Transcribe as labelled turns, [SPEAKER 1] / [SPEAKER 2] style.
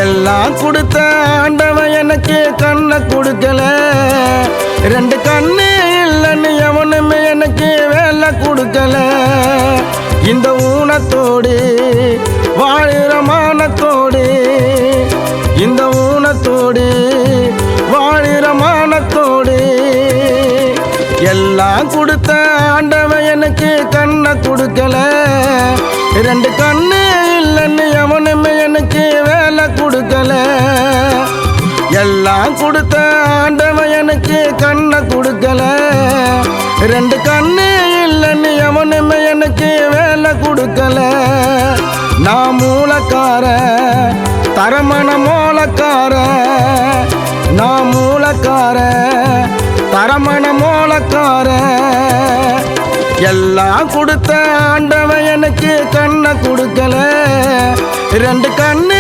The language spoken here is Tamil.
[SPEAKER 1] எல்லாம் கொடுத்த ஆண்டவன் எனக்கு கண்ணை கொடுக்கல. ரெண்டு கண்ணு இல்லைன்னு எவனுமே எனக்கு வேலை கொடுக்கல. இந்த ஊனத்தோடு வாழுற மானத்தோடு, இந்த ஊனத்தோடு வாழுற மானத்தோடு, எல்லாம் கொடுத்த ஆண்டவன் எனக்கு கண்ணை கொடுக்கல. ரெண்டு கண்ணு இல்லைன்னு எவனுமே எனக்கு வேலை கொடுக்கல. எல்லாம் கொடுத்த ஆண்டவன் எனக்கு கண்ணை கொடுக்கல. ரெண்டு கண்ணு இல்லைன்னு எவனுமே எனக்கு வேலை கொடுக்கல. நான் மூலக்கார தரமண மூலக்கார, நான் மூலக்கார தரமண மூலக்கார. எல்லாம் கொடுத்த ஆண்டவன் எனக்கு கண்ணை கொடுக்கல. ரெண்டு கண்ணு